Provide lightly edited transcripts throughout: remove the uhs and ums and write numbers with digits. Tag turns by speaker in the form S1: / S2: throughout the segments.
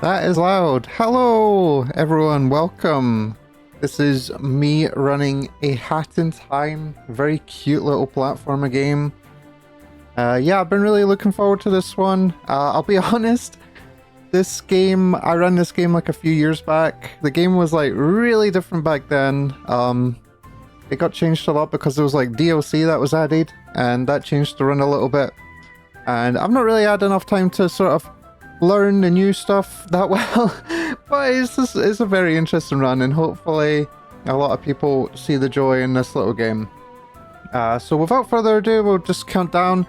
S1: That is loud. Hello, everyone. Welcome. This is me running a Hat in Time. Very cute little platformer game. Yeah, I've been really looking forward to this one. I'll be honest, this game, I ran this game like a few years back. The game was like really different back then. It got changed a lot because there was like DLC that was added, and that changed the run a little bit. And I've not really had enough time to sort of learn the new stuff that well, but it's a very interesting run, and hopefully a lot of people see the joy in this little game. So without further ado, we'll just count down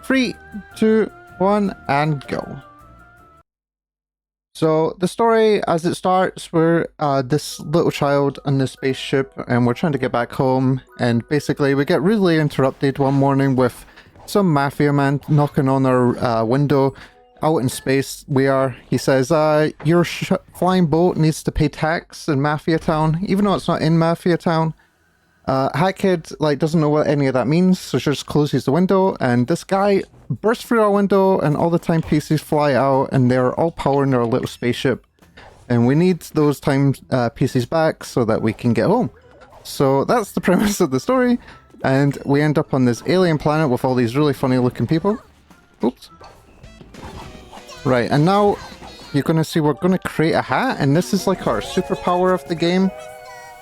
S1: 3, 2, 1, and go. So the story, as it starts, we're this little child on this spaceship, and we're trying to get back home, and basically we get rudely interrupted one morning with some mafia man knocking on our window. Out in space we are. He says, your flying boat needs to pay tax in Mafia Town, even though it's not in Mafia Town. Hat Kid doesn't know what any of that means, so she just closes the window, and this guy bursts through our window, and all the timepieces fly out, and they're all powering our little spaceship. And we need those timepieces back so that we can get home. So that's the premise of the story, and we end up on this alien planet with all these really funny looking people. Oops. Right, and now you're going to see we're going to create a hat, and this is like our superpower of the game.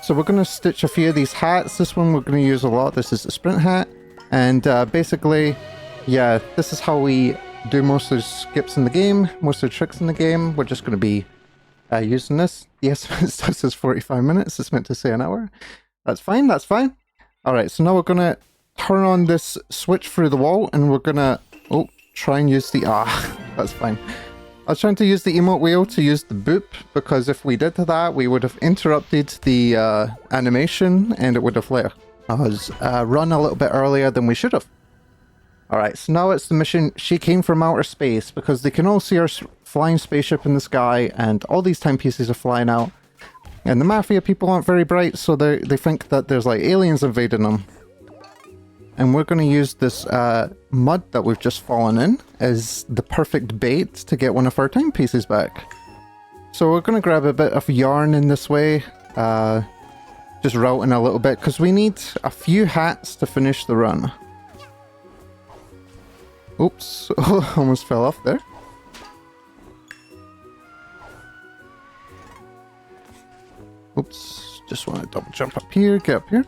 S1: So we're going to stitch a few of these hats. This one we're going to use a lot. This is a sprint hat, and basically, yeah, this is how we do most of the skips in the game, most of the tricks in the game. We're just going to be using this. Yes, it says 45 minutes. It's meant to say an hour. That's fine, that's fine. Alright, so now we're going to turn on this switch through the wall, and we're going to try and use the... that's fine. I was trying to use the emote wheel to use the boop, because if we did that, we would have interrupted the animation, and it would have let us run a little bit earlier than we should have. Alright, so now it's the mission She Came from Outer Space, because they can all see our flying spaceship in the sky, and all these timepieces are flying out. And the Mafia people aren't very bright, so they think that there's like aliens invading them. And we're going to use this mud that we've just fallen in as the perfect bait to get one of our timepieces back. So we're going to grab a bit of yarn in this way, just routing a little bit, because we need a few hats to finish the run. Oops, almost fell off there. Oops, just want to double jump up here, get up here.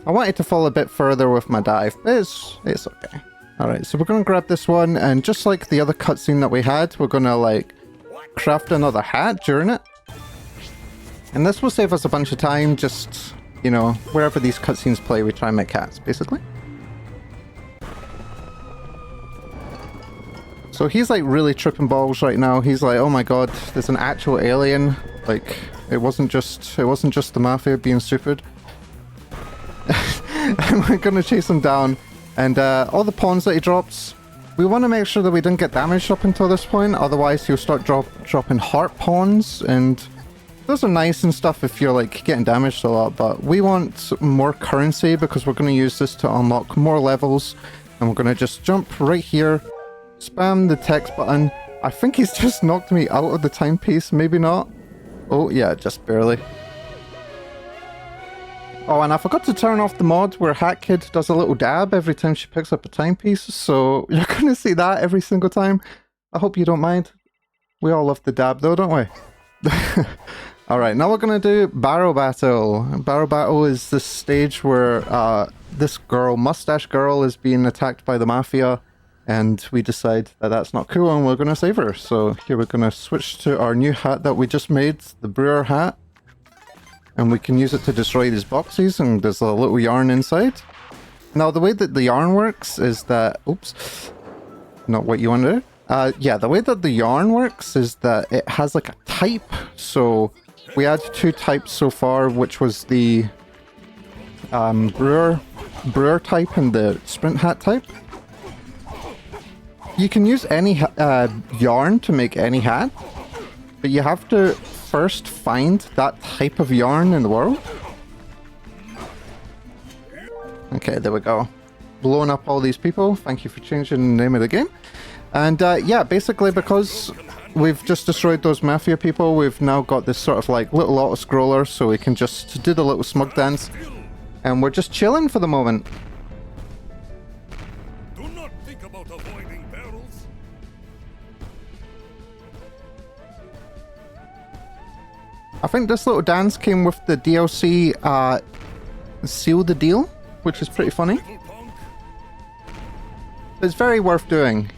S1: I wanted to fall a bit further with my dive, but it's okay. Alright, so we're going to grab this one, and just like the other cutscene that we had, we're going to craft another hat during it. And this will save us a bunch of time, just, you know, wherever these cutscenes play, we try and make hats, basically. So he's really tripping balls right now. He's like, oh my god, there's an actual alien. It wasn't just the Mafia being stupid. And we're going to chase him down, and all the pawns that he drops, we want to make sure that we didn't get damaged up until this point, otherwise he'll start dropping heart pawns, and those are nice and stuff if you're getting damaged a lot, but we want more currency because we're going to use this to unlock more levels, and we're going to just jump right here, spam the text button. I think he's just knocked me out of the timepiece, maybe not. Oh yeah, just barely. Oh, and I forgot to turn off the mod where Hat Kid does a little dab every time she picks up a timepiece, so you're going to see that every single time. I hope you don't mind. We all love the dab though, don't we? Alright, now we're going to do Barrel Battle. Barrel Battle is this stage where this girl, Mustache Girl, is being attacked by the Mafia, and we decide that that's not cool and we're going to save her. So here we're going to switch to our new hat that we just made, the Brewer hat. And we can use it to destroy these boxes, and there's a little yarn inside. Now, the way that the yarn works is that... Oops. Not what you want to do. Yeah, the way that the yarn works is that it has a type. So, we had 2 types so far, which was the brewer type and the sprint hat type. You can use any yarn to make any hat, but you have to first find that type of yarn in the world. Okay, there we go. Blowing up all these people. Thank you for changing the name of the game. And yeah, basically because we've just destroyed those mafia people, we've now got this sort of like little auto-scroller so we can just do the little smug dance. And we're just chilling for the moment.
S2: Do not think about avoiding barrels.
S1: I think this little dance came with the DLC Seal the Deal, which is pretty funny. It's very worth doing.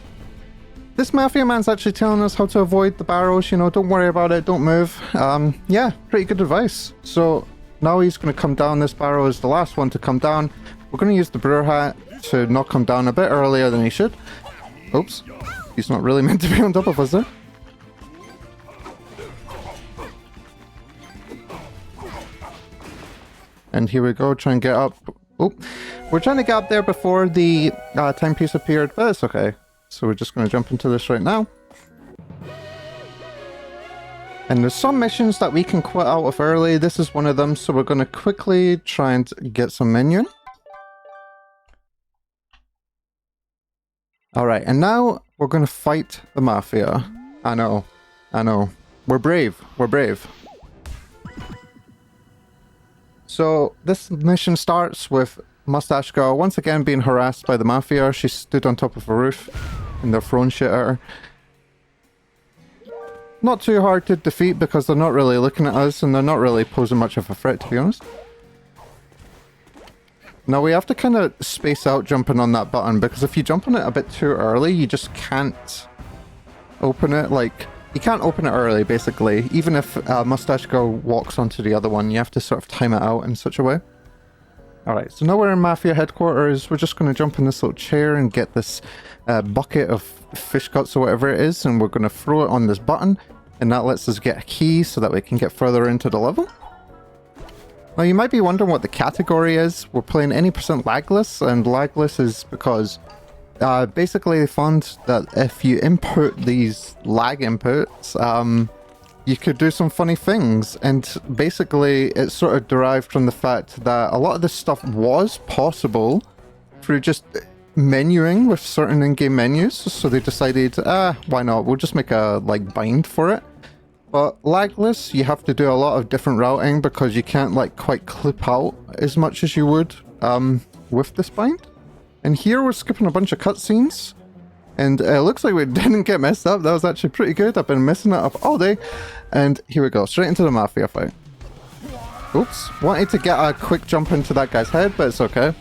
S1: This Mafia man's actually telling us how to avoid the barrels, you know, don't worry about it, don't move. Yeah, pretty good advice. So now he's going to come down. This barrel is the last one to come down. We're going to use the brewer hat to knock him down a bit earlier than he should. Oops, he's not really meant to be on top of us there. And here we go, try and get up. Oh, we're trying to get up there before the timepiece appeared, but it's okay. So we're just going to jump into this right now. And there's some missions that we can quit out of early. This is one of them, so we're going to quickly try and get some menu. Alright, and now we're going to fight the Mafia. I know. We're brave. We're brave. So this mission starts with Mustache Girl once again being harassed by the Mafia. She stood on top of a roof and they're throwing shit at her. Not too hard to defeat because they're not really looking at us and they're not really posing much of a threat, to be honest. Now we have to kind of space out jumping on that button because if you jump on it a bit too early, you just can't open it. Like, you can't open it early, basically. Even if Mustache Girl walks onto the other one, you have to sort of time it out in such a way. Alright, so now we're in Mafia headquarters. We're just going to jump in this little chair and get this bucket of fish guts or whatever it is, and we're going to throw it on this button, and that lets us get a key so that we can get further into the level. Now you might be wondering what the category is. We're playing any percent lagless, and lagless is because basically they found that if you input these lag inputs, you could do some funny things, and basically it's sort of derived from the fact that a lot of this stuff was possible through just menuing with certain in-game menus, so they decided, why not, we'll just make a like bind for it. But lagless, you have to do a lot of different routing because you can't like quite clip out as much as you would with this bind. And here we're skipping a bunch of cutscenes. And it looks like we didn't get messed up. That was actually pretty good. I've been messing it up all day. And here we go. Straight into the Mafia fight. Oops. Wanted to get a quick jump into that guy's head, but it's okay.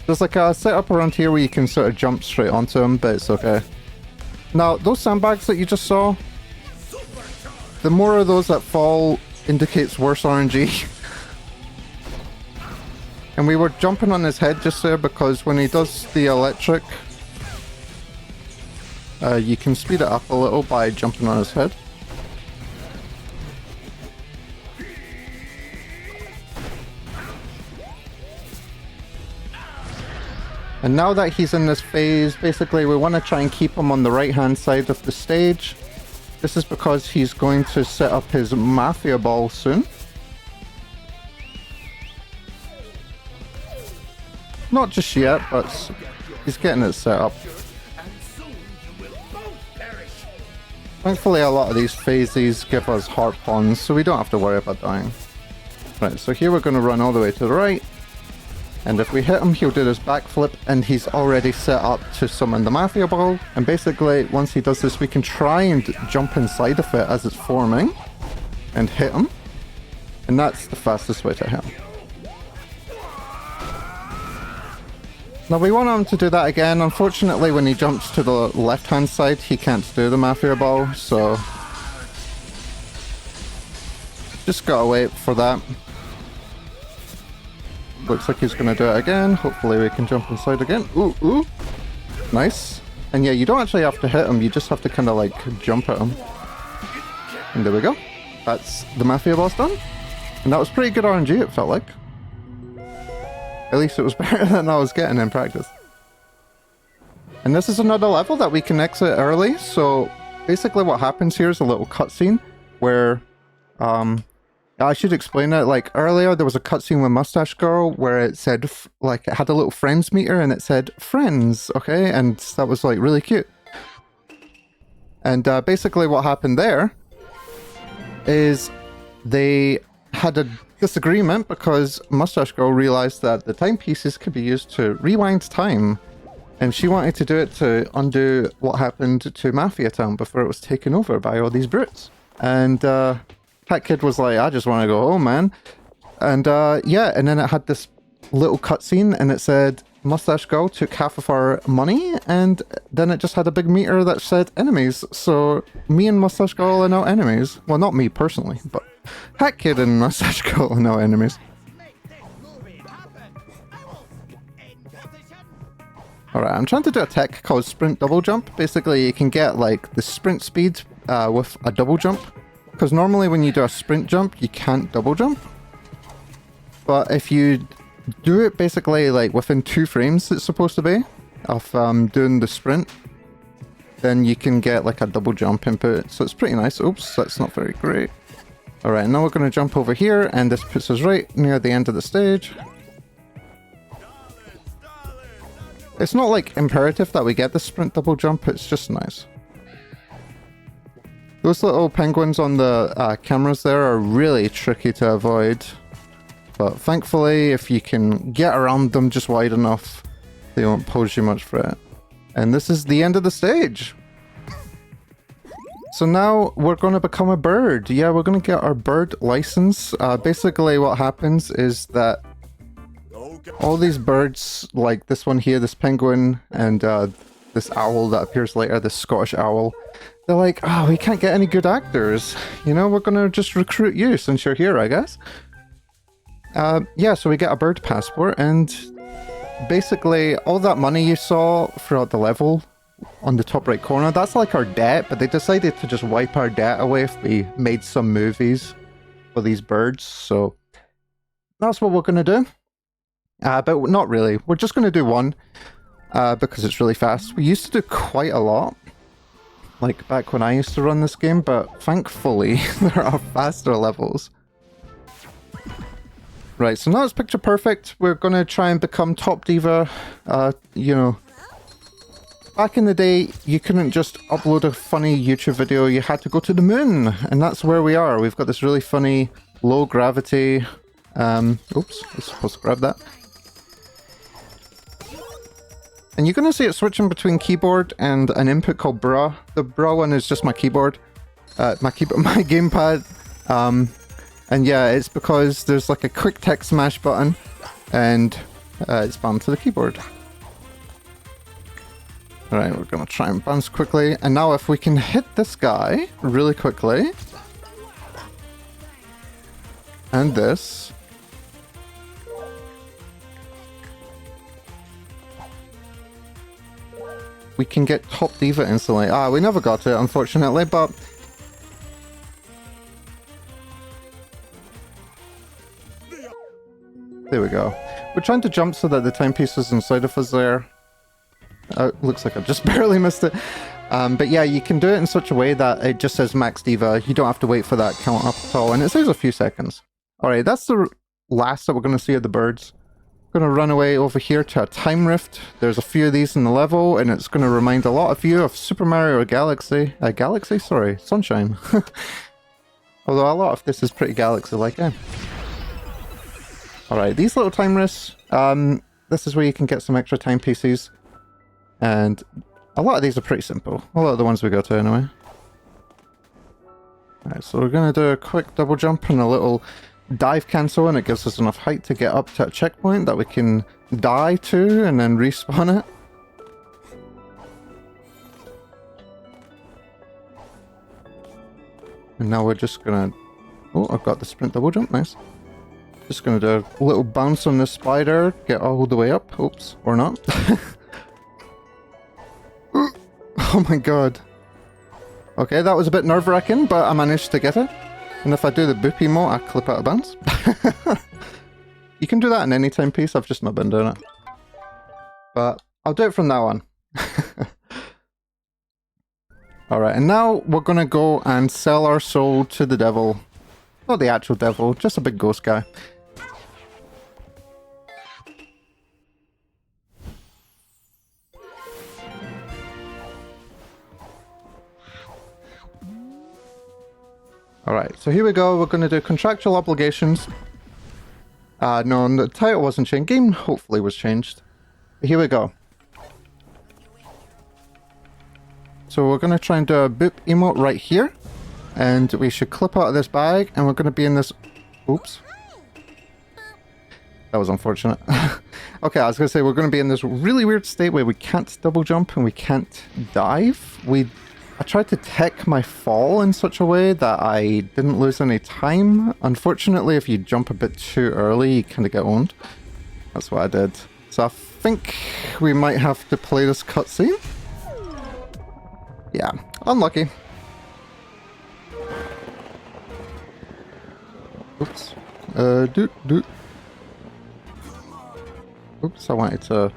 S1: There's like a setup around here where you can sort of jump straight onto him, but it's okay. Now, those sandbags that you just saw, the more of those that fall indicates worse RNG. And we were jumping on his head just there because when he does the electric, you can speed it up a little by jumping on his head. And now that he's in this phase, basically we want to try and keep him on the right hand side of the stage. This is because he's going to set up his Mafia ball soon. Not just yet, but he's getting it set up. Thankfully a lot of these phases give us harpoons, so we don't have to worry about dying. Right, so here we're going to run all the way to the right. And if we hit him, he'll do this backflip, and he's already set up to summon the Mafia ball. And basically, once he does this, we can try and jump inside of it as it's forming and hit him. And that's the fastest way to hit him. Now we want him to do that again. Unfortunately, when he jumps to the left-hand side, he can't do the Mafia ball, so just gotta wait for that. Looks like he's gonna do it again. Hopefully we can jump inside again. Ooh, ooh. Nice. And yeah, you don't actually have to hit him, you just have to kind of like jump at him. And there we go. That's the Mafia boss done. And that was pretty good RNG, it felt like. At least it was better than I was getting in practice. And this is another level that we can exit early. So basically what happens here is a little cutscene where I should explain it. Like earlier there was a cutscene with Mustache Girl where it said like it had a little friends meter and it said friends, okay, and that was like really cute. And basically what happened there is they had a disagreement because Mustache Girl realized that the timepieces could be used to rewind time. And she wanted to do it to undo what happened to Mafia Town before it was taken over by all these brutes. And Cat Kid was like, I just want to go home, man. And yeah, and then it had this little cutscene and it said, Mustache Girl took half of our money, and then it just had a big meter that said enemies. So me and Mustache Girl are now enemies. Well, not me personally, but Hat Kid and Mustache Girl are now enemies. Alright, I'm trying to do a tech called Sprint Double Jump. Basically, you can get like the sprint speed with a double jump. Because normally when you do a sprint jump, you can't double jump. But if you do it basically like within 2 frames, it's supposed to be, of doing the sprint, then you can get like a double jump input. So it's pretty nice. Oops, that's not very great. Alright, now we're going to jump over here, and this puts us right near the end of the stage. It's not like imperative that we get the sprint double jump, it's just nice. Those little penguins on the cameras there are really tricky to avoid. But thankfully, if you can get around them just wide enough, they won't pose you much for it. And this is the end of the stage. So now we're going to become a bird. Yeah, we're going to get our bird license. Basically what happens is that all these birds, like this one here, this penguin, and this owl that appears later, this Scottish owl, they're like, oh, we can't get any good actors. You know, we're going to just recruit you since you're here, I guess. Yeah, so we get a bird passport, and basically all that money you saw throughout the level on the top right corner, that's like our debt, but they decided to just wipe our debt away if we made some movies for these birds, so that's what we're going to do. But not really. We're just going to do one, because it's really fast. We used to do quite a lot, like back when I used to run this game, but thankfully there are faster levels. Right, so now it's picture perfect. We're going to try and become top diva. You know, back in the day, you couldn't just upload a funny YouTube video. You had to go to the moon, and that's where we are. We've got this really funny low gravity. Oops, I was supposed to grab that. And you're going to see it switching between keyboard and an input called bra. The bra one is just my keyboard, my gamepad. And yeah, it's because there's like a quick text smash button, and it's bound to the keyboard. Alright, we're going to try and bounce quickly. And now if we can hit this guy really quickly, and this, we can get top diva instantly. Ah, we never got it, unfortunately, but there we go. We're trying to jump so that the timepiece is inside of us there. Looks like I just barely missed it. But yeah, you can do it in such a way that it just says max diva. You don't have to wait for that count up at all, and it saves a few seconds. Alright, that's the last that we're going to see of the birds. We're going to run away over here to a time rift. There's a few of these in the level, and it's going to remind a lot of you of Super Mario Galaxy. Sorry, Sunshine. Although a lot of this is pretty Galaxy-like, eh? Alright, these little time rifts, this is where you can get some extra timepieces. And a lot of these are pretty simple. A lot of the ones we go to anyway. Alright, so we're going to do a quick double jump and a little dive cancel, and it gives us enough height to get up to a checkpoint that we can die to and then respawn it. And now we're just going to... Oh, I've got the sprint double jump, nice. Just going to do a little bounce on this spider, get all the way up. Oops, or not. Oh my god. Okay, that was a bit nerve-wracking, but I managed to get it. And if I do the boop emote, I clip out of bounds. You can do that in any timepiece, I've just not been doing it. But I'll do it from now on. Alright, and now we're gonna go and sell our soul to the devil. Not the actual devil, just a big ghost guy. Alright, so here we go. We're going to do contractual obligations. No, the title wasn't changed. Game hopefully was changed. But here we go. So we're going to try and do a boop emote right here. And we should clip out of this bag. And we're going to be in this... Oops. That was unfortunate. Okay, I was going to say we're going to be in this really weird state where we can't double jump and we can't dive. I tried to tech my fall in such a way that I didn't lose any time. Unfortunately, if you jump a bit too early, you kind of get owned. That's what I did. So I think we might have to play this cutscene. Yeah, unlucky. Oops. Oops, I wanted to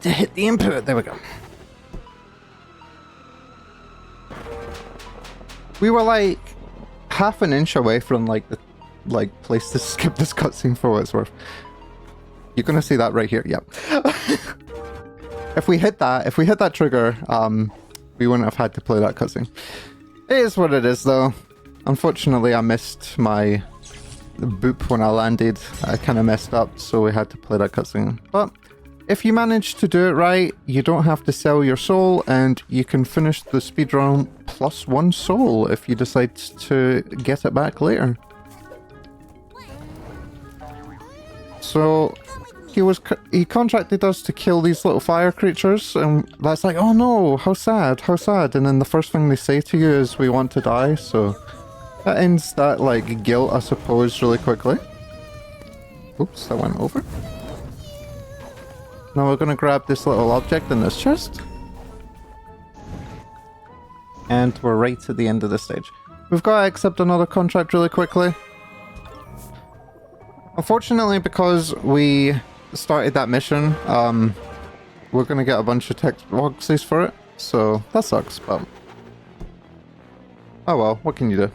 S1: hit the input. There we go. We were like half an inch away from the place to skip this cutscene for what it's worth. You're gonna see that right here. Yep. If we hit that trigger, we wouldn't have had to play that cutscene. It is what it is, though. Unfortunately, I missed my boop when I landed. I kind of messed up, so we had to play that cutscene. But if you manage to do it right, you don't have to sell your soul, and you can finish the speedrun plus 1 soul if you decide to get it back later. So he contracted us to kill these little fire creatures, and that's like, oh no, how sad, how sad. And then the first thing they say to you is, we want to die, so that ends that guilt, I suppose, really quickly. Oops, that went over. Now we're gonna grab this little object in this chest. And we're right at the end of the stage. We've got to accept another contract really quickly. Unfortunately, because we started that mission, we're gonna get a bunch of text boxes for it. So that sucks, but... oh well, what can you do?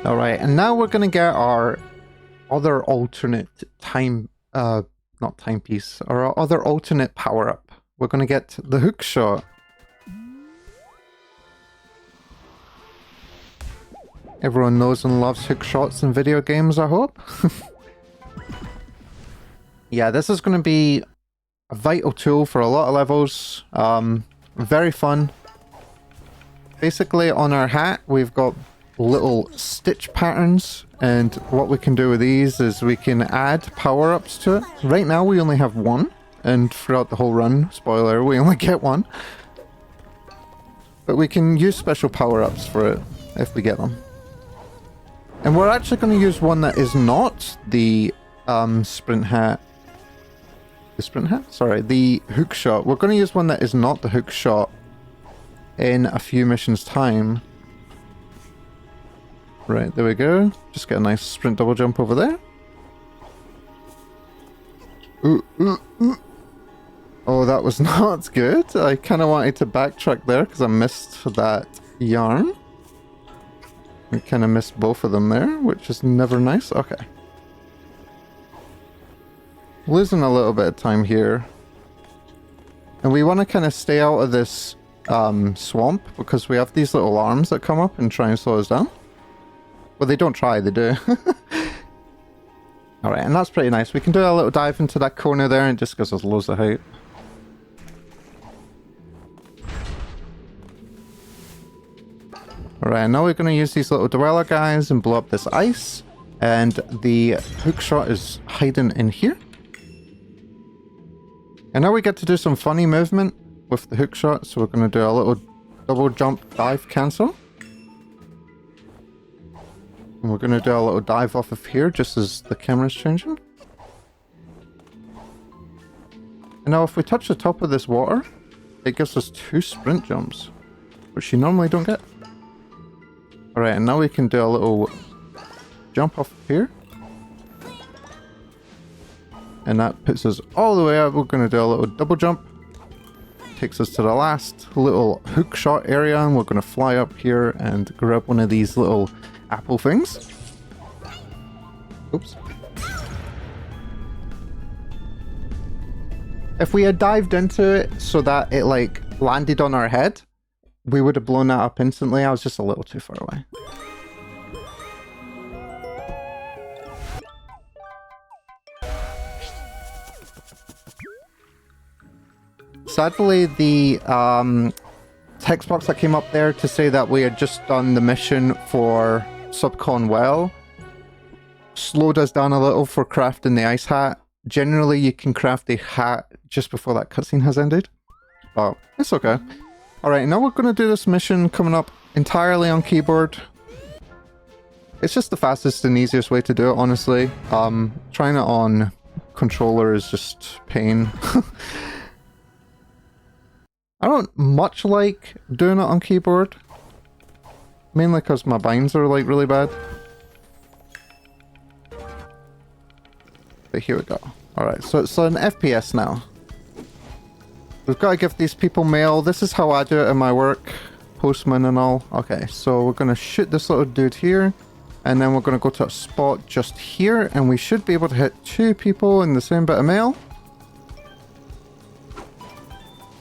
S1: Alright, and now we're gonna get our other alternate time, not timepiece, our other alternate power-up. We're gonna get the hook shot. Everyone knows and loves hook shots in video games, I hope. Yeah, this is gonna be a vital tool for a lot of levels. Very fun. Basically, on our hat, we've got little stitch patterns, and what we can do with these is we can add power-ups to it. Right now we only have one, and throughout the whole run, spoiler, we only get one. But we can use special power-ups for it if we get them. And we're actually going to use one that is not the sprint hat. The sprint hat? Sorry, the hook shot. We're going to use one that is not the hook shot in a few missions' time. Right, there we go. Just get a nice sprint double jump over there. Ooh, ooh, ooh. Oh, that was not good. I kind of wanted to backtrack there because I missed that yarn. I kind of missed both of them there, which is never nice. Okay. Losing a little bit of time here. And we want to kind of stay out of this swamp because we have these little arms that come up and try and slow us down. Well, they don't try, they do. Alright, and that's pretty nice. We can do a little dive into that corner there and it just gives us loads of height. Alright, now we're going to use these little dweller guys and blow up this ice. And the hook shot is hiding in here. And now we get to do some funny movement with the hook shot. So we're going to do a little double jump dive cancel. And we're going to do a little dive off of here just as the camera's changing. And now if we touch the top of this water, it gives us 2 sprint jumps, which you normally don't get. Alright, and now we can do a little jump off of here. And that puts us all the way up. We're going to do a little double jump. Takes us to the last little hook shot area, and we're going to fly up here and grab one of these little apple things. Oops. If we had dived into it so that it like landed on our head, we would have blown that up instantly. I was just a little too far away. Sadly, the text box that came up there to say that we had just done the mission for Subcon Well slowed us down a little for crafting the ice hat. Generally, you can craft the hat just before that cutscene has ended, but it's okay. Alright, now we're going to do this mission coming up entirely on keyboard. It's just the fastest and easiest way to do it, honestly. Trying it on controller is just pain. I don't much like doing it on keyboard, mainly because my binds are like really bad. But here we go. Alright, so it's an FPS now. We've got to give these people mail. This is how I do it in my work. Postman and all. Okay, so we're going to shoot this little dude here. And then we're going to go to a spot just here. And we should be able to hit 2 people in the same bit of mail.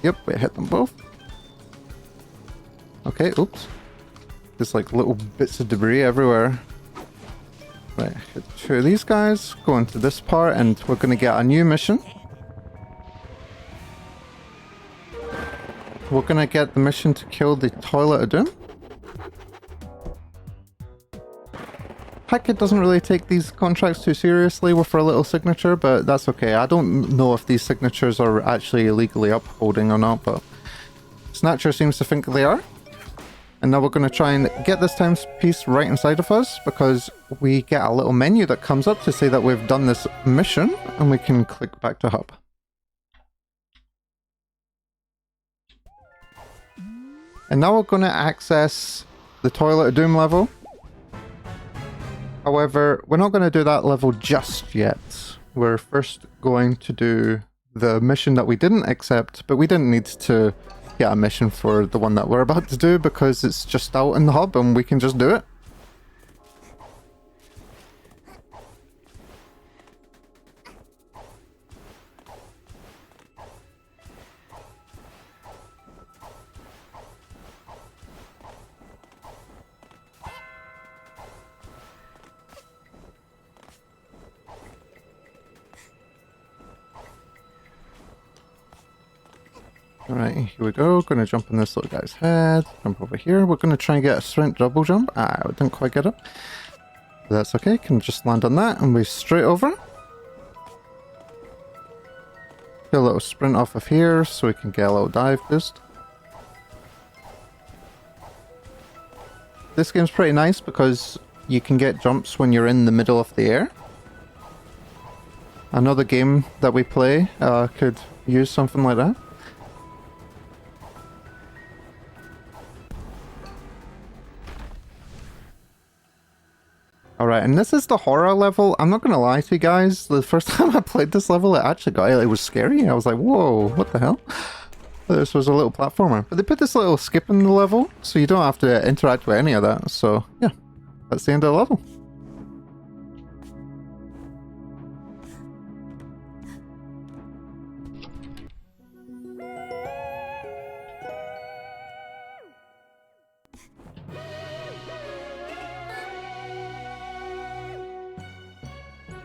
S1: Yep, we hit them both. Okay, oops. There's like little bits of debris everywhere. Right, hit 2 of these guys. Go into this part and we're going to get a new mission. We're going to get the mission to kill the Toilet of Doom. Heck, it doesn't really take these contracts too seriously for a little signature, but that's okay. I don't know if these signatures are actually illegally upholding or not, but Snatcher seems to think they are. And now we're going to try and get this timepiece right inside of us, because we get a little menu that comes up to say that we've done this mission, and we can click back to hub. And now we're going to access the Toilet of Doom level. However, we're not going to do that level just yet. We're first going to do the mission that we didn't accept, but we didn't need to get a mission for the one that we're about to do because it's just out in the hub and we can just do it. Alright, here we go. Gonna jump in this little guy's head. Jump over here. We're gonna try and get a sprint double jump. Ah, I didn't quite get it. But that's okay. Can just land on that and we're straight over. Get a little sprint off of here so we can get a little dive boost. This game's pretty nice because you can get jumps when you're in the middle of the air. Another game that we play could use something like that. Alright, and this is the horror level. I'm not gonna lie to you guys, the first time I played this level, it was scary. I was like, whoa, what the hell? This was a little platformer. But they put this little skip in the level, so you don't have to interact with any of that. So, yeah, that's the end of the level.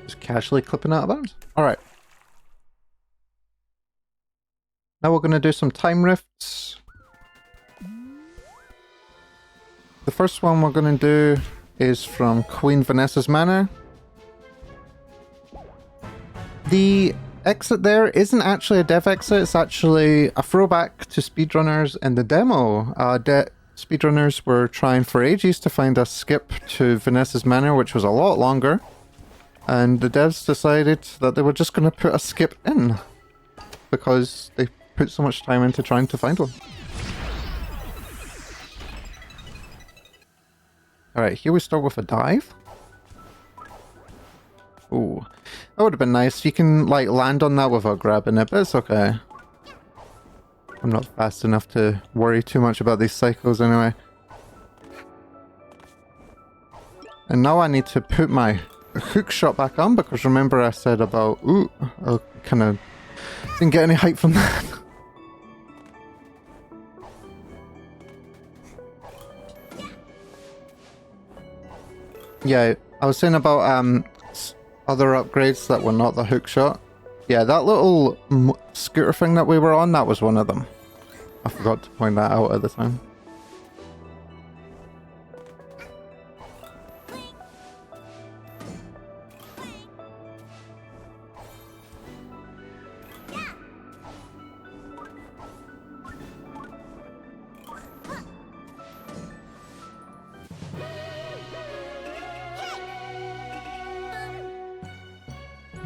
S1: Just casually clipping out of bounds. Alright. Now we're going to do some time rifts. The first one we're going to do is from Queen Vanessa's Manor. The exit there isn't actually a dev exit, it's actually a throwback to speedrunners in the demo. Speedrunners were trying for ages to find a skip to Vanessa's Manor, which was a lot longer. And the devs decided that they were just going to put a skip in because they put so much time into trying to find one. Alright, here we start with a dive. Ooh, that would have been nice. You can like land on that without grabbing it, but it's okay. I'm not fast enough to worry too much about these cycles anyway. And now I need to put my hook shot back on, because remember I said about, I'll kind of Didn't get any hype from that. Yeah, I was saying about other upgrades that were not the hook shot. Yeah, that little scooter thing that we were on, that was one of them. I forgot to point that out at the time.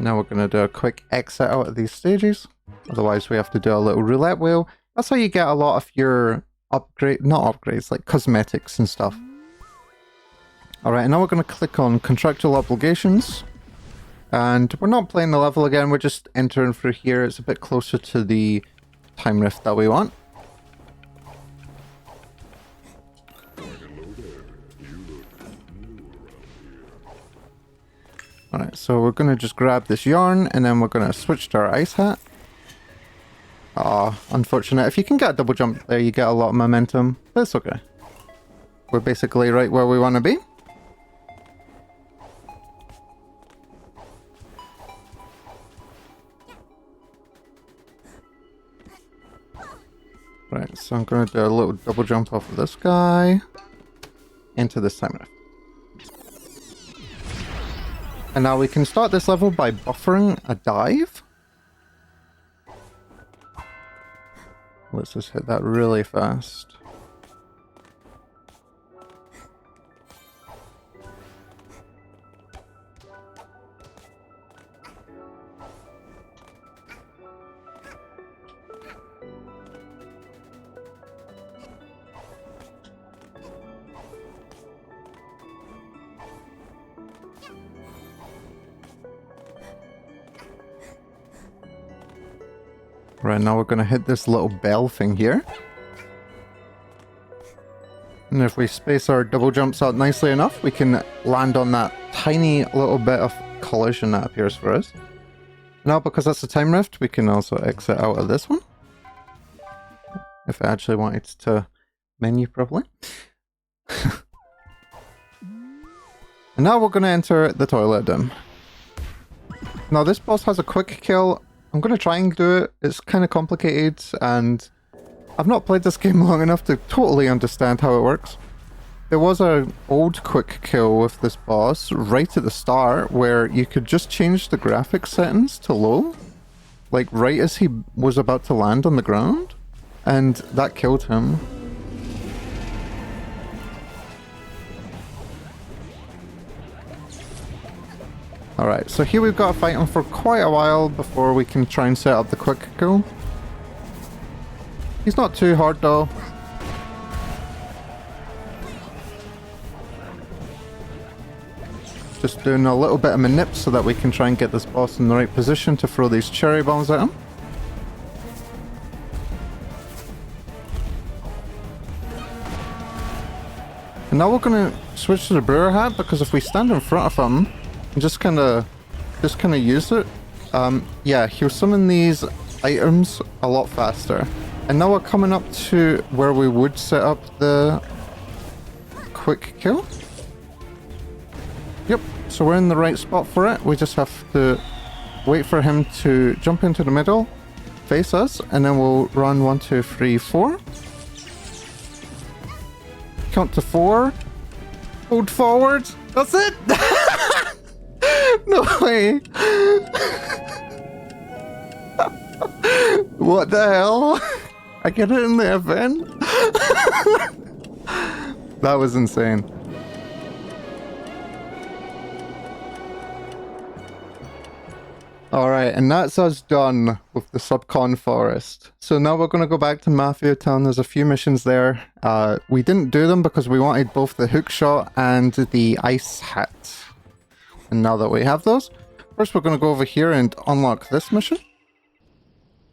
S1: Now we're going to do a quick exit out of these stages. Otherwise we have to do a little roulette wheel. That's how you get a lot of your not upgrades, like cosmetics and stuff. Alright, now we're going to click on contractual obligations. And we're not playing the level again, we're just entering through here. It's a bit closer to the time rift that we want. Alright, so we're going to just grab this yarn, and then we're going to switch to our ice hat. Aw, unfortunate. If you can get a double jump there, you get a lot of momentum, but it's okay. We're basically right where we want to be. Right, so I'm going to do a little double jump off of this guy into this time rift. And now we can start this level by buffering a dive. Let's just hit that really fast. Right, now we're going to hit this little bell thing here. And if we space our double jumps out nicely enough, we can land on that tiny little bit of collision that appears for us. Now, because that's a time rift, we can also exit out of this one. If I actually wanted to menu properly. And now we're going to enter the toilet den. Now, this boss has a quick kill. I'm going to try and do it. It's kind of complicated, and I've not played this game long enough to totally understand how it works. There was an old quick kill with this boss right at the start where you could just change the graphics settings to low, like right as he was about to land on the ground, and that killed him. Alright, so here we've got to fight him for quite a while before we can try and set up the quick kill. He's not too hard though. Just doing a little bit of manip so that we can try and get this boss in the right position to throw these cherry bombs at him. And now we're going to switch to the brewer hat, because if we stand in front of him and just kind of use it, yeah, he'll summon these items a lot faster. And now we're coming up to where we would set up the quick kill. Yep, so we're in the right spot for it. We just have to wait for him to jump into the middle, face us, and then we'll run 1, 2, 3, 4. Count to 4. Hold forward. That's it! No way! What the hell? I get it in the event? That was insane. Alright, and that's us done with the Subcon Forest. So now we're going to go back to Mafia Town. There's a few missions there. We didn't do them because we wanted both the hook shot and the ice hat. And now that we have those, first we're going to go over here and unlock this mission.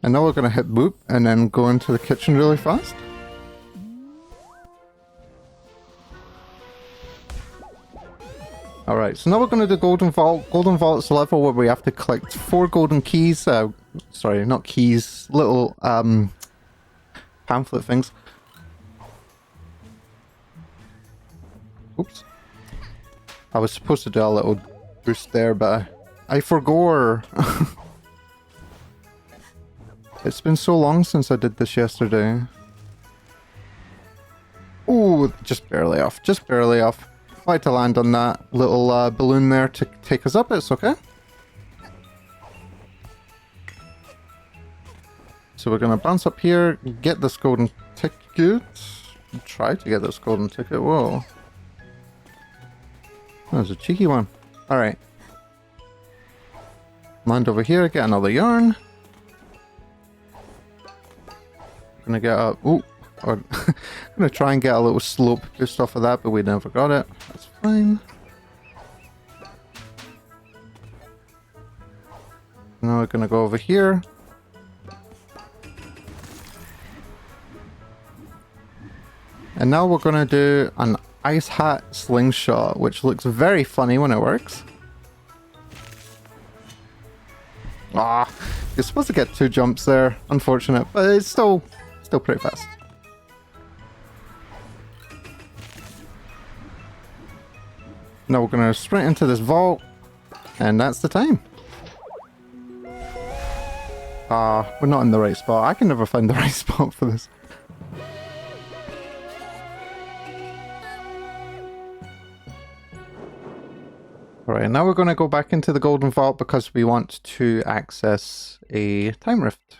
S1: And now we're going to hit boop and then go into the kitchen really fast. Alright, so now we're going to do Golden Vault. Golden Vault's a level where we have to collect 4 golden keys. Sorry, not keys. Little pamphlet things. Oops. I was supposed to do a little boost there, but I forgot. It's been so long since I did this yesterday. Ooh, just barely off. Just barely off. I like to land on that little balloon there to take us up. It's okay. So we're going to bounce up here, get this golden ticket. Try to get this golden ticket. Whoa. That was a cheeky one. Alright. Land over here, get another yarn. Gonna get up. Ooh. Or gonna try and get a little slope boost off of that, but we never got it. That's fine. Now we're gonna go over here. And now we're gonna do an ice hat slingshot, which looks very funny when it works. Ah, you're supposed to get 2 jumps there. Unfortunate, but it's still pretty fast. Now we're gonna sprint into this vault, and that's the time. We're not in the right spot. I can never find the right spot for this. Alright, now we're going to go back into the Golden Vault because we want to access a time rift.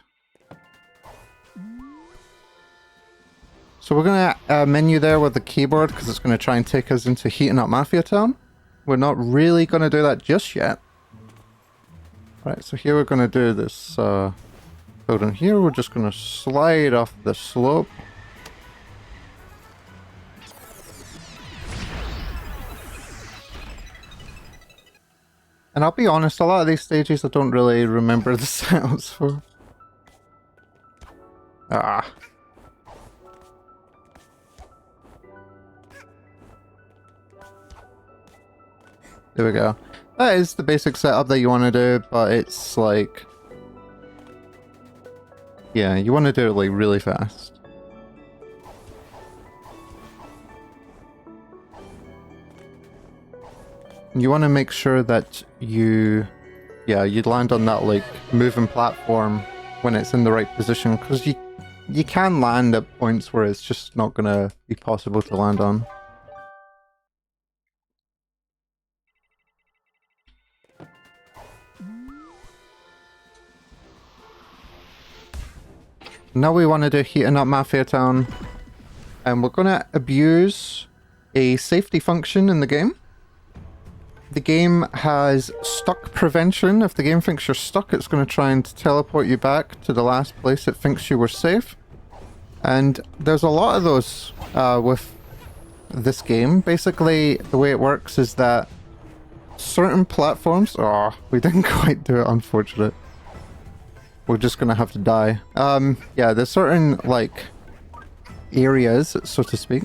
S1: So we're going to menu there with the keyboard because it's going to try and take us into Heating Up Mafia Town. We're not really going to do that just yet. Right, so here we're going to do this building here. We're just going to slide off the slope. And I'll be honest, a lot of these stages I don't really remember the setups for. Ah. There we go. That is the basic setup that you want to do, but it's like... yeah, you want to do it like really fast. You want to make sure that you land on that like moving platform when it's in the right position, because you can land at points where it's just not gonna be possible to land on. Now we want to do Heating Up Mafia Town, and we're gonna abuse a safety function in the game. The game has stuck prevention. If the game thinks you're stuck, it's going to try and teleport you back to the last place it thinks you were safe. And there's a lot of those with this game. Basically, the way it works is that certain platforms... oh, we didn't quite do it, unfortunate. We're just going to have to die. Yeah, there's certain, like, areas, so to speak,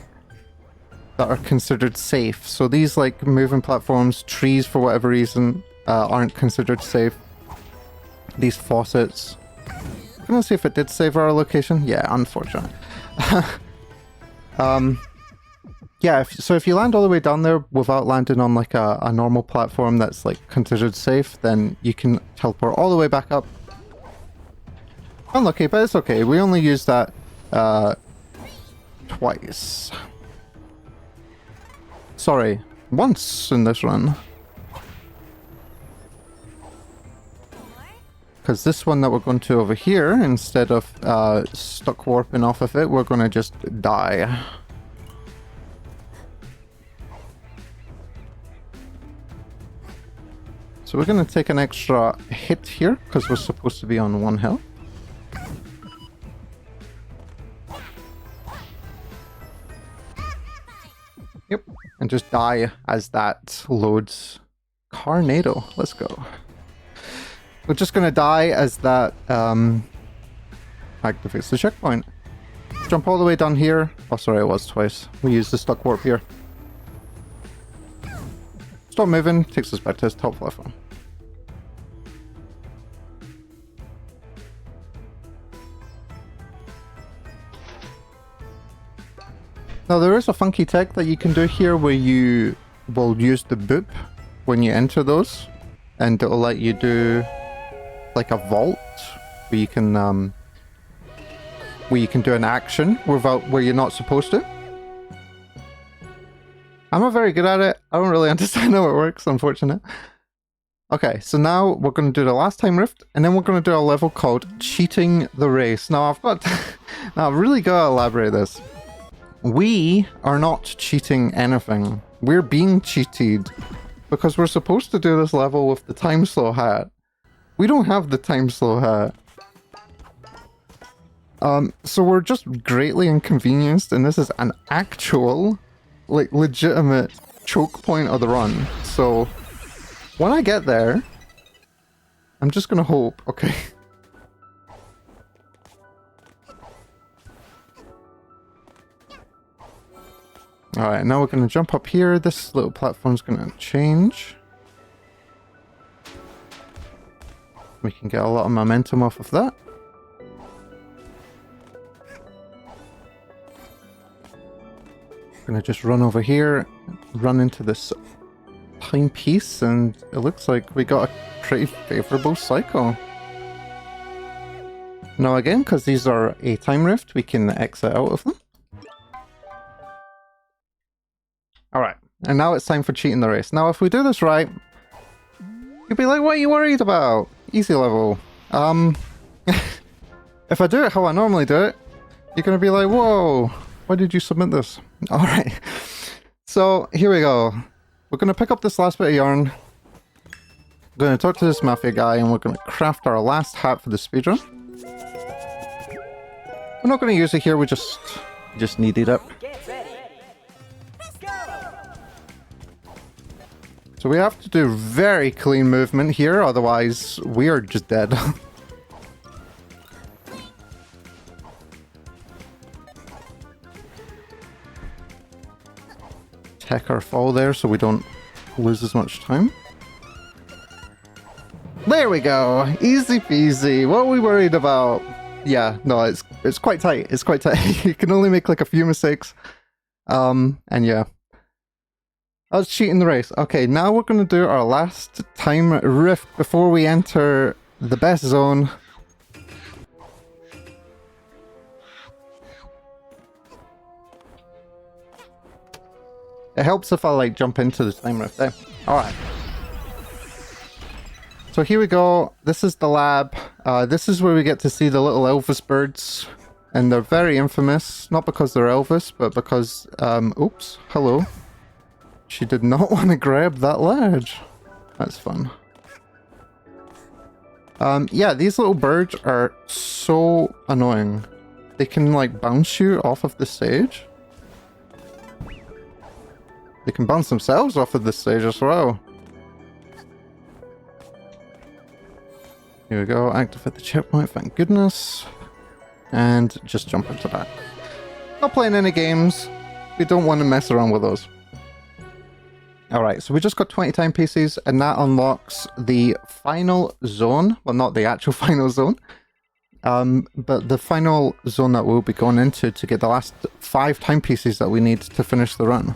S1: that are considered safe. So these like moving platforms, trees for whatever reason, aren't considered safe. These faucets. I'm gonna see if it did save our location. Yeah, unfortunate. Yeah, so if you land all the way down there without landing on like a normal platform that's like considered safe, then you can teleport all the way back up. Unlucky, but it's okay. We only used that twice. Sorry, once in this run. Because this one that we're going to over here, instead of stuck warping off of it, we're going to just die. So we're going to take an extra hit here, because we're supposed to be on 1 health. Yep. And just die as that loads. Karpnado. Let's go. We're just gonna die as that activates the checkpoint. Jump all the way down here. Oh, sorry, it was twice. We used the stuck warp here. Stop moving, takes us back to his top level. Now there is a funky tech that you can do here where you will use the boop when you enter those, and it'll let you do like a vault where you can do an action without where you're not supposed to. I'm not very good at it. I don't really understand how it works, unfortunate. Okay, so now we're going to do the last time rift, and then we're going to do a level called Cheating the Race. Now I've got now I've really got to elaborate this. We are not cheating anything. We're being cheated because we're supposed to do this level with the time slow hat. We don't have the time slow hat. So we're just greatly inconvenienced, and this is an actual, like, legitimate choke point of the run. So when I get there, I'm just gonna hope, okay. Alright, now we're going to jump up here. This little platform's going to change. We can get a lot of momentum off of that. Going to just run over here, run into this timepiece, and it looks like we got a pretty favourable cycle. Now again, because these are a time rift, we can exit out of them. Alright, and now it's time for Cheating the Race. Now if we do this right, you'll be like, what are you worried about? Easy level. If I do it how I normally do it, you're going to be like, whoa, why did you submit this? Alright, so here we go. We're going to pick up this last bit of yarn. We're going to talk to this mafia guy, and we're going to craft our last hat for the speedrun. We're not going to use it here, we just need it up. So we have to do very clean movement here, otherwise we are just dead. Tech our fall there so we don't lose as much time. There we go! Easy peasy! What are we worried about? Yeah, no, it's quite tight. It's quite tight. You can only make like a few mistakes. And yeah. I was cheating the race. Okay, now we're going to do our last time rift before we enter the best zone. It helps if I like jump into the time rift there. Alright. So here we go. This is the lab. This is where we get to see the little Elvis birds. And they're very infamous. Not because they're Elvis, but because... oops. Hello. She did not want to grab that ledge. That's fun. Yeah, these little birds are so annoying. They can like bounce you off of the stage. They can bounce themselves off of the stage as well. Here we go, activate the checkpoint, thank goodness. And just jump into that. Not playing any games. We don't want to mess around with those. Alright, so we just got 20 timepieces, and that unlocks the final zone. Well, not the actual final zone. But the final zone that we'll be going into to get the last 5 timepieces that we need to finish the run.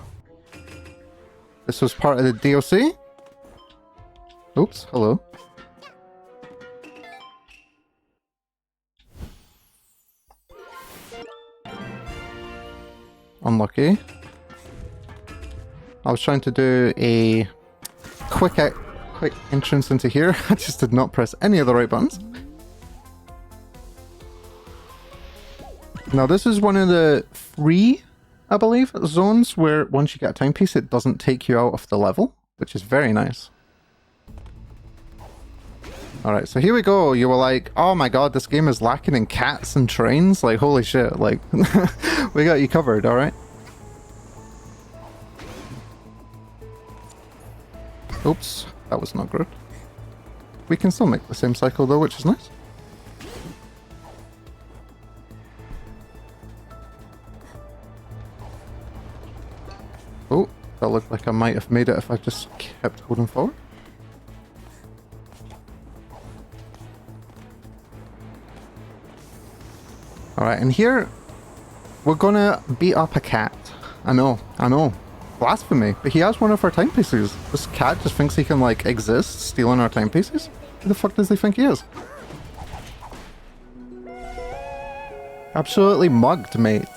S1: This was part of the DLC. Oops, hello. Unlucky. I was trying to do a quick entrance into here. I just did not press any of the right buttons. Now this is one of the 3, I believe, zones where once you get a timepiece it doesn't take you out of the level, which is very nice. Alright, so here we go. You were like, oh my god, this game is lacking in cats and trains? Like, holy shit, like, we got you covered, alright? Oops, that was not good. We can still make the same cycle though, which is nice. Oh, That looked like I might have made it if I just kept holding forward. Alright, and here we're gonna beat up a cat. I know. Blasphemy. But he has one of our timepieces. This cat just thinks he can, like, exist stealing our timepieces? Who the fuck does he think he is? Absolutely mugged, mate.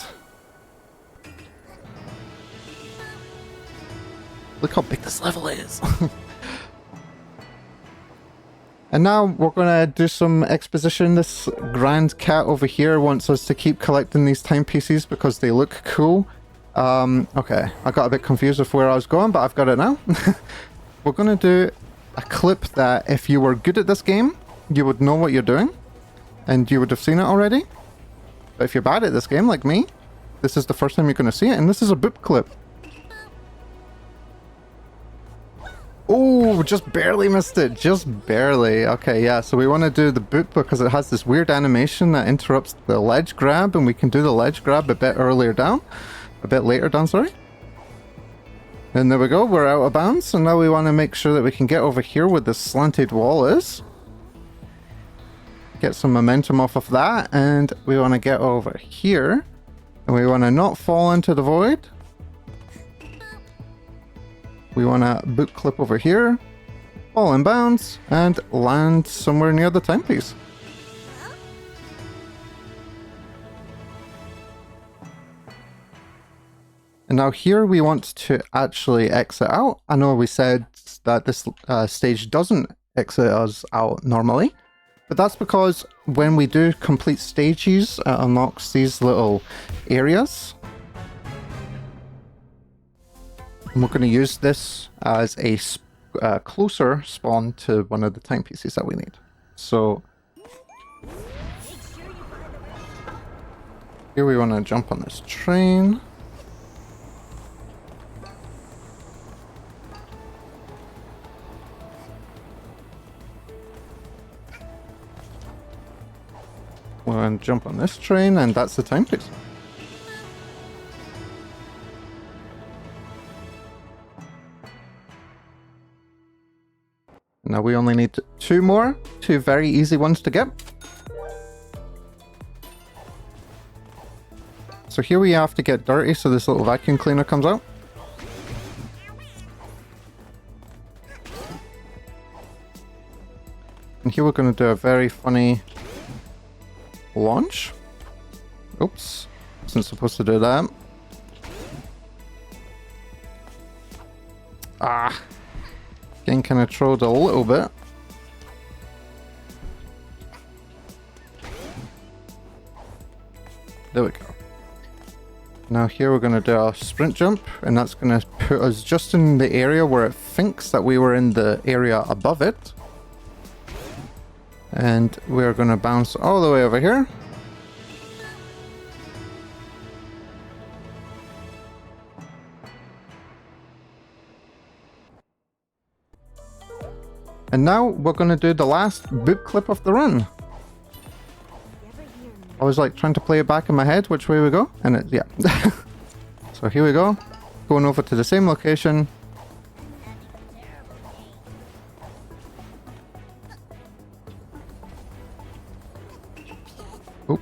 S1: Look how big this level is. And now we're gonna do some exposition. This grand cat over here wants us to keep collecting these timepieces because they look cool. Okay, I got a bit confused with where I was going, but I've got it now. We're gonna do a clip that if you were good at this game, you would know what you're doing, and you would have seen it already. But if you're bad at this game, like me, this is the first time you're gonna see it, and this is a boop clip. Oh, just barely missed it. Just barely. Okay, yeah, so we want to do the boop because it has this weird animation that interrupts the ledge grab, and we can do the ledge grab a bit earlier down. A bit later down, sorry. And there we go, we're out of bounds, and now we want to make sure that we can get over here where this slanted wall is. Get some momentum off of that, and we want to get over here. And we want to not fall into the void. We want to boot clip over here, fall in bounds, and land somewhere near the timepiece. And now here we want to actually exit out. I know we said that this stage doesn't exit us out normally, but that's because when we do complete stages, it unlocks these little areas. And we're going to use this as a closer spawn to one of the timepieces that we need. So here we want to jump on this train. We're going to jump on this train, and that's the timepiece. Now we only need two more, two very easy ones to get. So here we have to get dirty so this little vacuum cleaner comes out. And here we're going to do a very funny launch. Oops, wasn't supposed to do that. Ah. Getting kind of trolled a little bit. There we go. Now here we're going to do a sprint jump, and that's going to put us just in the area where it thinks that we were in the area above it. And we're going to bounce all the way over here. And now we're going to do the last boop clip of the run. I was like trying to play it back in my head which way we go, and it, yeah. So here we go, going over to the same location. Oop.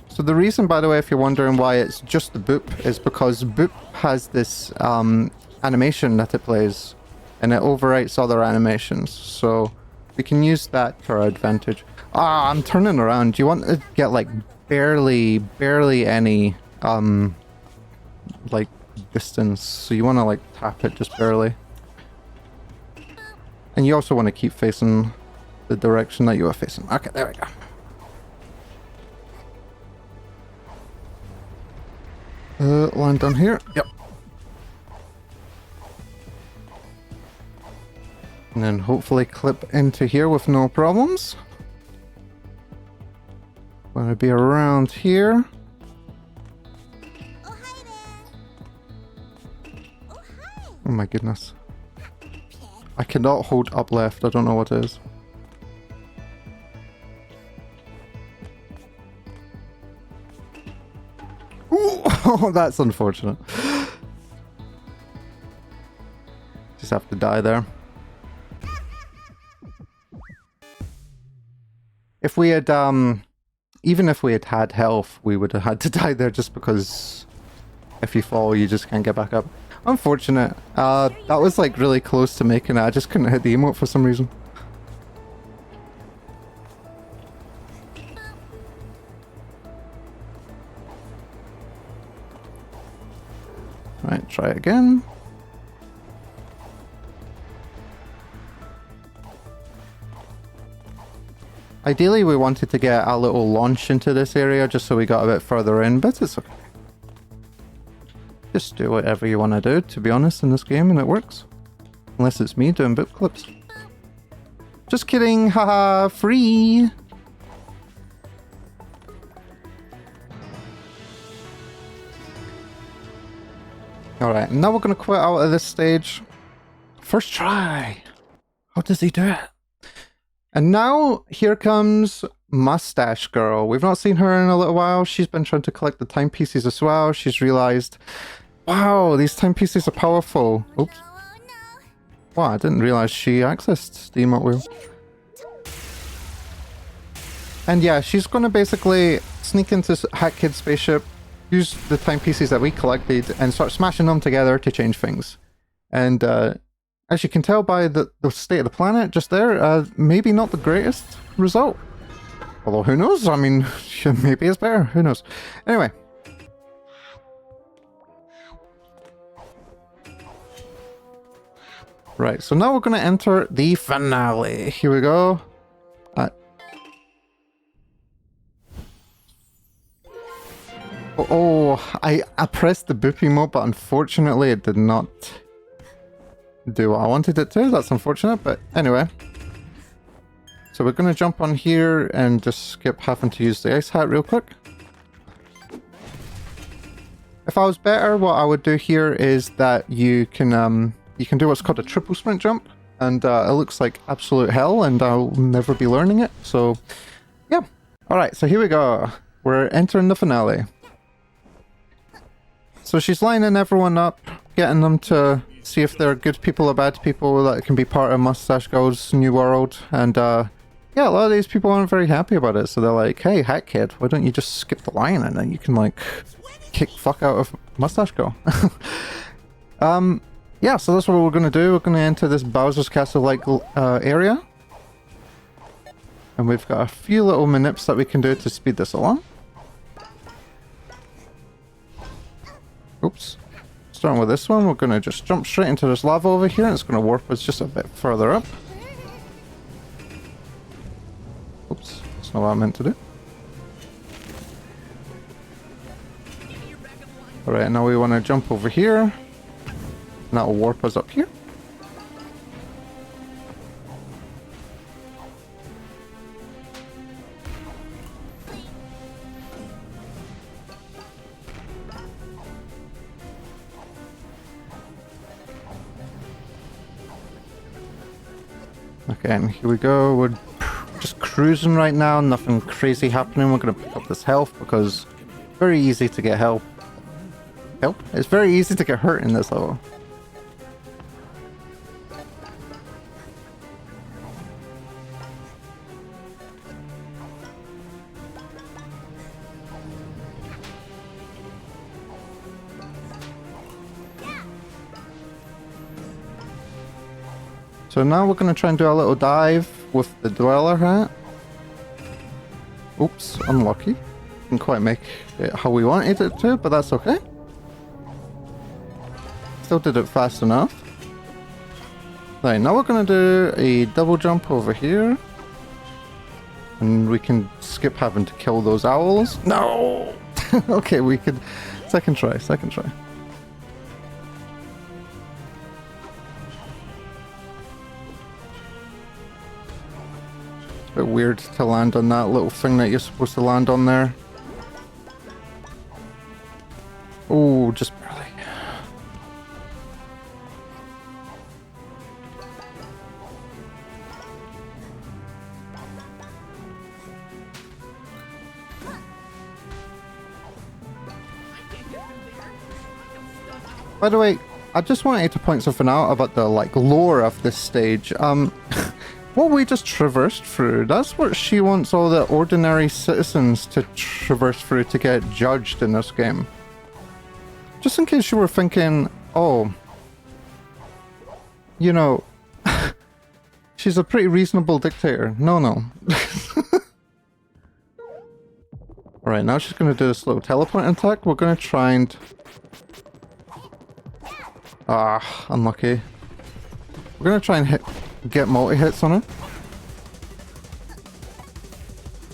S1: So the reason, by the way, if you're wondering why it's just the boop, is because boop has this animation that it plays, and it overwrites other animations, so we can use that to our advantage. Ah, I'm turning around. You want to get like barely any like distance, so you want to like tap it just barely. And you also want to keep facing the direction that you are facing. Okay, there we go. Line down here. Yep. And then hopefully clip into here with no problems. Gonna be around here.
S3: Oh, hi there. Oh, hi.
S1: Oh my goodness. I cannot hold up left. I don't know what it is. Ooh, oh, that's unfortunate. just have to die there. If we had, even if we had had health, we would have had to die there just because if you fall, you just can't get back up. Unfortunate. That was like really close to making it. I just couldn't hit the emote for some reason. Right, try it again. Ideally, we wanted to get a little launch into this area just so we got a bit further in, but it's okay. Just do whatever you want to do, to be honest, in this game, and it works. Unless it's me doing boot clips. Just kidding, haha, free! Alright, now we're going to quit out of this stage. First try! How does he do it? And now, here comes Mustache Girl. We've not seen her in a little while. She's been trying to collect the timepieces as well. She's realized, wow, these timepieces are powerful. Oops. Wow, I didn't realize she accessed the emote wheel. And yeah, she's going to basically sneak into Hat Kid's spaceship, use the timepieces that we collected, and start smashing them together to change things. And as you can tell by the state of the planet just there, maybe not the greatest result. Although, who knows? I mean, maybe it's better. Who knows? Anyway. Right, so now we're going to enter the finale. Here we go. I pressed the boop emote, but unfortunately it did not do what I wanted it to. That's unfortunate, but anyway. So we're going to jump on here and just skip having to use the ice hat real quick. If I was better, what I would do here is that you can do what's called a triple sprint jump, and it looks like absolute hell, and I'll never be learning it. So yeah. All right, so here we go. We're entering the finale. So she's lining everyone up, getting them to see if they're good people or bad people that can be part of Mustache Girl's new world. And yeah, a lot of these people aren't very happy about it. So they're like, hey, Hat Kid, why don't you just skip the line and then you can like kick fuck out of Mustache Girl. Yeah, so that's what we're going to do. We're going to enter this Bowser's Castle-like area. And we've got a few little manips that we can do to speed this along. Oops. Starting with this one, we're going to just jump straight into this lava over here, and it's going to warp us just a bit further up. Oops, that's not what I meant to do. Alright, now we want to jump over here, and that'll warp us up here. Okay, and here we go. We're just cruising right now, nothing crazy happening. We're going to pick up this health because it's very easy to get help. It's very easy to get hurt in this level. So now we're going to try and do a little dive with the Dweller hat. Oops, unlucky. Didn't quite make it how we wanted it to, but that's okay. Still did it fast enough. Right, now we're going to do a double jump over here. And we can skip having to kill those owls. No! Okay, we could... Second try. Bit weird to land on that little thing that you're supposed to land on there. Oh, just barely. By the way, I just wanted to point something out about the like lore of this stage. What we just traversed through, that's what she wants all the ordinary citizens to traverse through to get judged in this game. Just in case you were thinking, oh, you know, she's a pretty reasonable dictator. No, no. Alright, now she's going to do this little teleport attack. We're going to try and... Ah, unlucky. We're going to try and get multi-hits on her.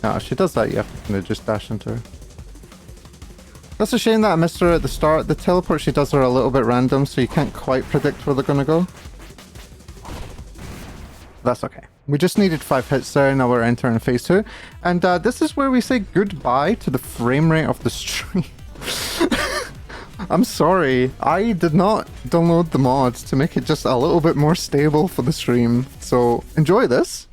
S1: Ah, she does that, you have to kind of just dash into her. That's a shame that I missed her at the start. The teleports she does are a little bit random, so you can't quite predict where they're going to go. That's okay. We just needed 5 hits there, now we're entering phase 2. And this is where we say goodbye to the frame rate of the stream. I'm sorry, I did not download the mods to make it just a little bit more stable for the stream. So enjoy this.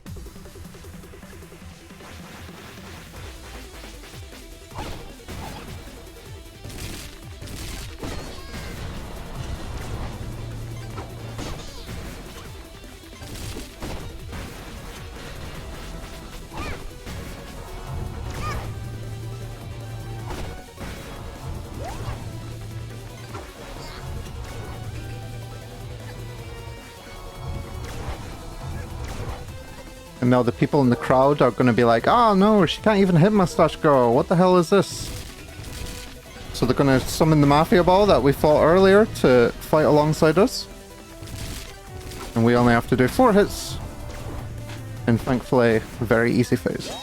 S1: And now the people in the crowd are going to be like, oh no, she can't even hit Mustache Girl. What the hell is this? So they're going to summon the Mafia Ball that we fought earlier to fight alongside us. And we only have to do 4 hits. And thankfully, a very easy phase.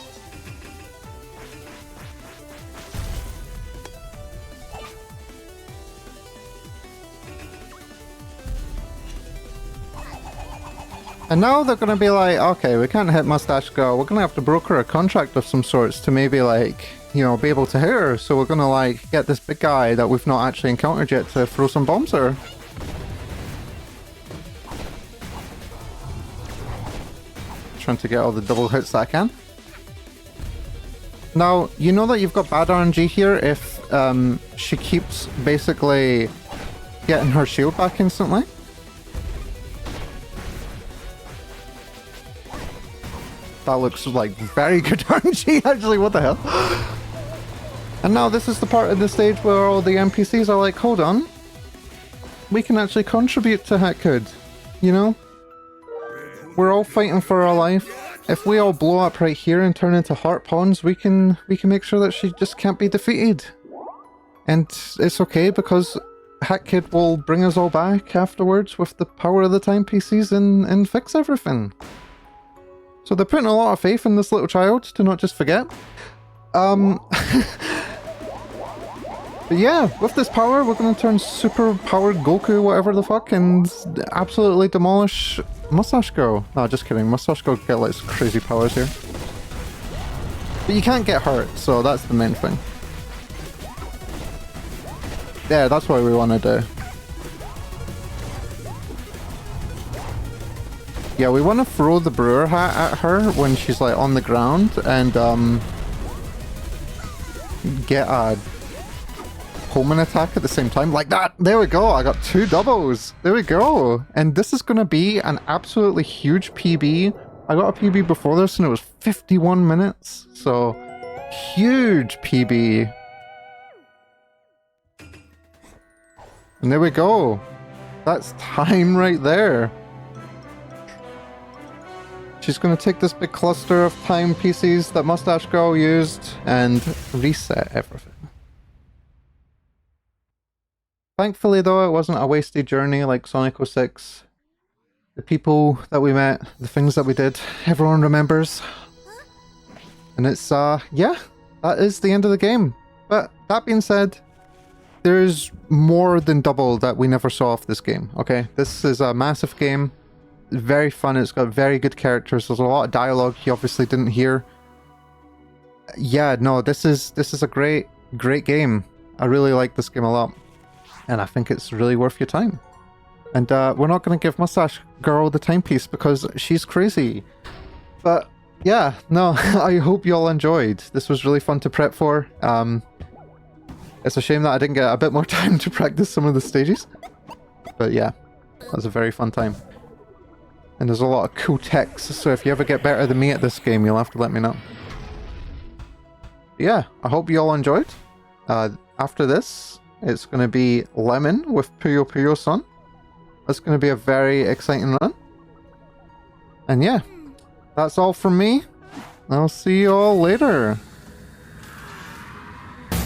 S1: And now they're going to be like, okay, we can't hit Mustache Girl. We're going to have to broker a contract of some sorts to maybe, like, you know, be able to hit her. So we're going to, like, get this big guy that we've not actually encountered yet to throw some bombs at her. Trying to get all the double hits that I can. Now, you know that you've got bad RNG here if she keeps basically getting her shield back instantly. That looks like very good RNG, actually, what the hell? And now this is the part of the stage where all the NPCs are like, hold on. We can actually contribute to Hatcud, you know? We're all fighting for our life. If we all blow up right here and turn into heart pawns, we can make sure that she just can't be defeated. And it's okay because Hatcud will bring us all back afterwards with the power of the timepieces and fix everything. So they're putting a lot of faith in this little child to not just forget. But yeah, with this power, we're going to turn super powered Goku, whatever the fuck, and absolutely demolish Mustache Girl. No, just kidding. Mustache Girl get like crazy powers here. But you can't get hurt, so that's the main thing. Yeah, that's what we want to do. Yeah, we want to throw the brewer hat at her when she's like on the ground and get a homing attack at the same time. Like that! There we go! I got 2 doubles! There we go! And this is going to be an absolutely huge PB. I got a PB before this and it was 51 minutes. So, huge PB. And there we go! That's time right there. She's going to take this big cluster of timepieces that Mustache Girl used and reset everything. Thankfully though, it wasn't a wasted journey like Sonic 06. The people that we met, the things that we did, everyone remembers. And it's, yeah, that is the end of the game. But that being said, there's more than double that we never saw of this game, okay? This is a massive game. Very fun, it's got very good characters, there's a lot of dialogue you obviously didn't hear. Yeah, no, this is a great game. I really like this game a lot. And I think it's really worth your time. And we're not going to give Mustache Girl the timepiece because she's crazy. But yeah, no, I hope you all enjoyed. This was really fun to prep for. It's a shame that I didn't get a bit more time to practice some of the stages. But yeah, that was a very fun time. And there's a lot of cool techs, so if you ever get better than me at this game, you'll have to let me know. Yeah, I hope you all enjoyed. After this, it's going to be Lemon with Puyo Puyo-san. That's going to be a very exciting run. And yeah, that's all from me. I'll see you all later.